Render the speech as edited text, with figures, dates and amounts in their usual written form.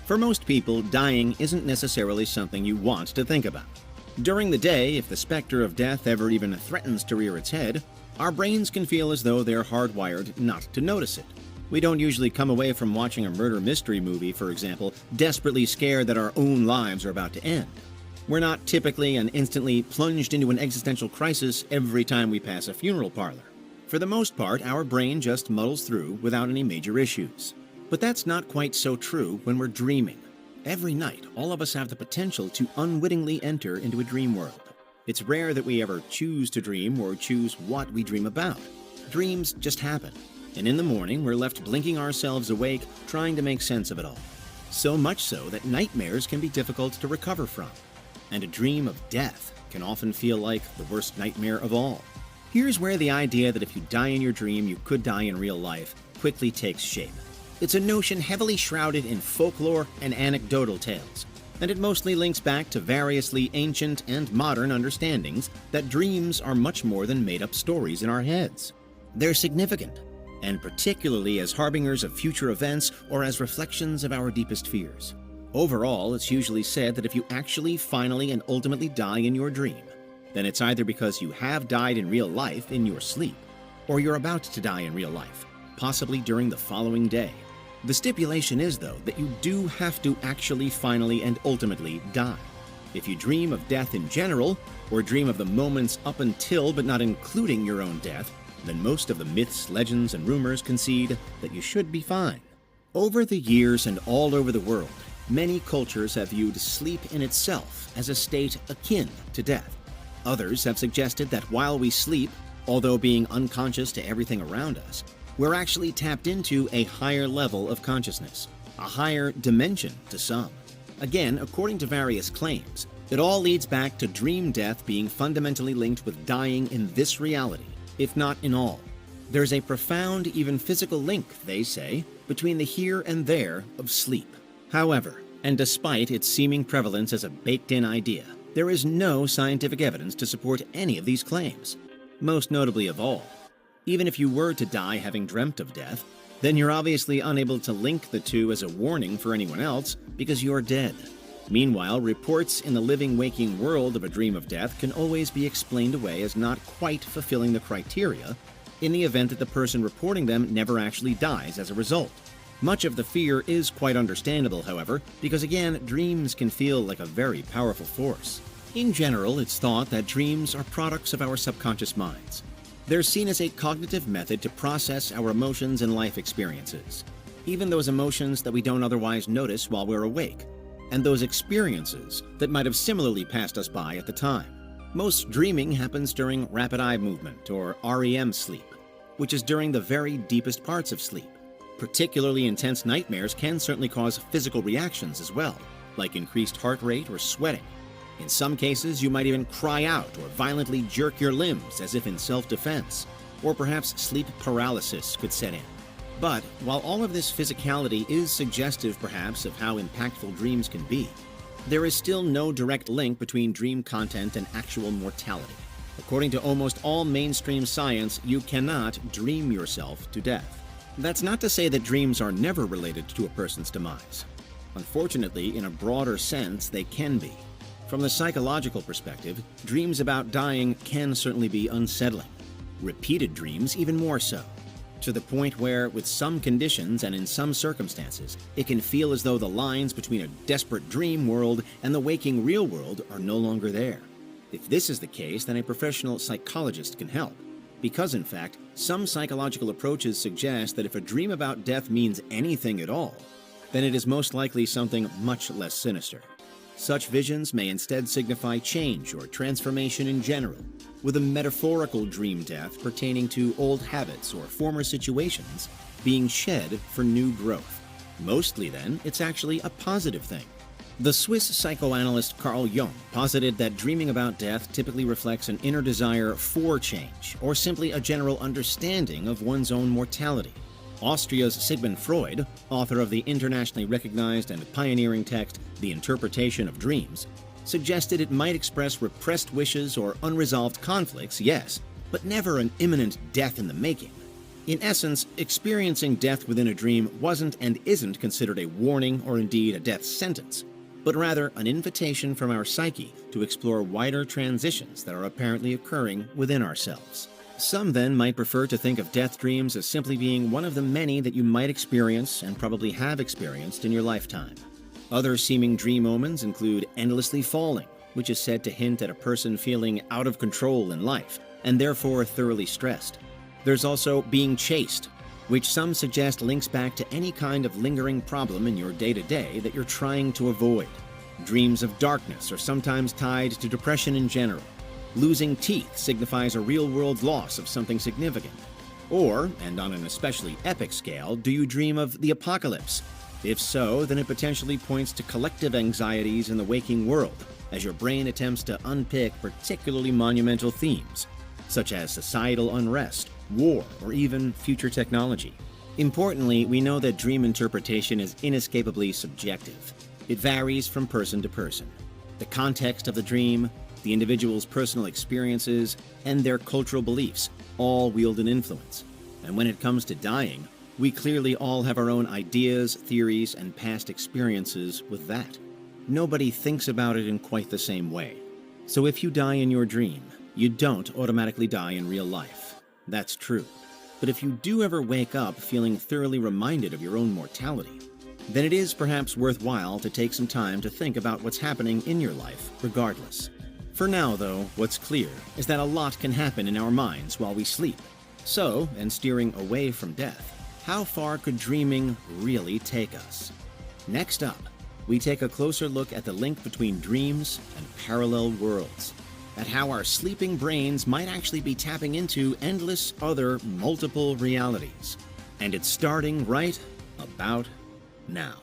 For most people, dying isn't necessarily something you want to think about. During the day, if the specter of death ever even threatens to rear its head, our brains can feel as though they're hardwired not to notice it. We don't usually come away from watching a murder mystery movie, for example, desperately scared that our own lives are about to end. We're not typically and instantly plunged into an existential crisis every time we pass a funeral parlor. For the most part, our brain just muddles through without any major issues. But that's not quite so true when we're dreaming. Every night, all of us have the potential to unwittingly enter into a dream world. It's rare that we ever choose to dream or choose what we dream about. Dreams just happen. And in the morning, we're left blinking ourselves awake, trying to make sense of it all. So much so that nightmares can be difficult to recover from. And a dream of death can often feel like the worst nightmare of all. Here's where the idea that if you die in your dream, you could die in real life quickly takes shape. It's a notion heavily shrouded in folklore and anecdotal tales, and it mostly links back to variously ancient and modern understandings that dreams are much more than made-up stories in our heads. They're significant, and particularly as harbingers of future events or as reflections of our deepest fears. Overall, it's usually said that if you actually, finally, and ultimately die in your dream, then it's either because you have died in real life in your sleep, or you're about to die in real life, possibly during the following day. The stipulation is, though, that you do have to actually, finally, and ultimately die. If you dream of death in general, or dream of the moments up until but not including your own death, then most of the myths, legends, and rumors concede that you should be fine. Over the years and all over the world, many cultures have viewed sleep in itself as a state akin to death. Others have suggested that while we sleep, although being unconscious to everything around us, we're actually tapped into a higher level of consciousness, a higher dimension to some. Again, according to various claims, it all leads back to dream death being fundamentally linked with dying in this reality, if not in all. There's a profound, even physical link, they say, between the here and there of sleep. However, and despite its seeming prevalence as a baked-in idea, there is no scientific evidence to support any of these claims. Most notably of all, even if you were to die having dreamt of death, then you're obviously unable to link the two as a warning for anyone else because you're dead. Meanwhile, reports in the living, waking world of a dream of death can always be explained away as not quite fulfilling the criteria in the event that the person reporting them never actually dies as a result. Much of the fear is quite understandable, however, because again, dreams can feel like a very powerful force. In general, it's thought that dreams are products of our subconscious minds. They're seen as a cognitive method to process our emotions and life experiences, even those emotions that we don't otherwise notice while we're awake, and those experiences that might have similarly passed us by at the time. Most dreaming happens during rapid eye movement, or REM sleep, which is during the very deepest parts of sleep. Particularly intense nightmares can certainly cause physical reactions as well, like increased heart rate or sweating. In some cases, you might even cry out or violently jerk your limbs as if in self-defense, or perhaps sleep paralysis could set in. But while all of this physicality is suggestive perhaps of how impactful dreams can be, there is still no direct link between dream content and actual mortality. According to almost all mainstream science, you cannot dream yourself to death. That's not to say that dreams are never related to a person's demise. Unfortunately, in a broader sense, they can be. From the psychological perspective, dreams about dying can certainly be unsettling. Repeated dreams even more so, to the point where, with some conditions and in some circumstances, it can feel as though the lines between a desperate dream world and the waking real world are no longer there. If this is the case, then a professional psychologist can help. Because, in fact, some psychological approaches suggest that if a dream about death means anything at all, then it is most likely something much less sinister. Such visions may instead signify change or transformation in general, with a metaphorical dream death pertaining to old habits or former situations being shed for new growth. Mostly, then, it's actually a positive thing. The Swiss psychoanalyst Carl Jung posited that dreaming about death typically reflects an inner desire for change, or simply a general understanding of one's own mortality. Austria's Sigmund Freud, author of the internationally recognized and pioneering text The Interpretation of Dreams, suggested it might express repressed wishes or unresolved conflicts, yes, but never an imminent death in the making. In essence, experiencing death within a dream wasn't and isn't considered a warning or indeed a death sentence, but rather an invitation from our psyche to explore wider transitions that are apparently occurring within ourselves. Some then might prefer to think of death dreams as simply being one of the many that you might experience and probably have experienced in your lifetime. Other seeming dream omens include endlessly falling, which is said to hint at a person feeling out of control in life and therefore thoroughly stressed. There's also being chased, which some suggest links back to any kind of lingering problem in your day-to-day that you're trying to avoid. Dreams of darkness are sometimes tied to depression in general. Losing teeth signifies a real-world loss of something significant. Or, and on an especially epic scale, do you dream of the apocalypse? If so, then it potentially points to collective anxieties in the waking world, as your brain attempts to unpick particularly monumental themes, such as societal unrest, war, or even future technology. Importantly, we know that dream interpretation is inescapably subjective. It varies from person to person. The context of the dream, the individual's personal experiences, and their cultural beliefs all wield an influence. And when it comes to dying, we clearly all have our own ideas, theories, and past experiences with that. Nobody thinks about it in quite the same way. So if you die in your dream, you don't automatically die in real life. That's true. But if you do ever wake up feeling thoroughly reminded of your own mortality, then it is perhaps worthwhile to take some time to think about what's happening in your life regardless. For now, though, what's clear is that a lot can happen in our minds while we sleep. So, and steering away from death, how far could dreaming really take us? Next up, we take a closer look at the link between dreams and parallel worlds, at how our sleeping brains might actually be tapping into endless other multiple realities. And it's starting right about now.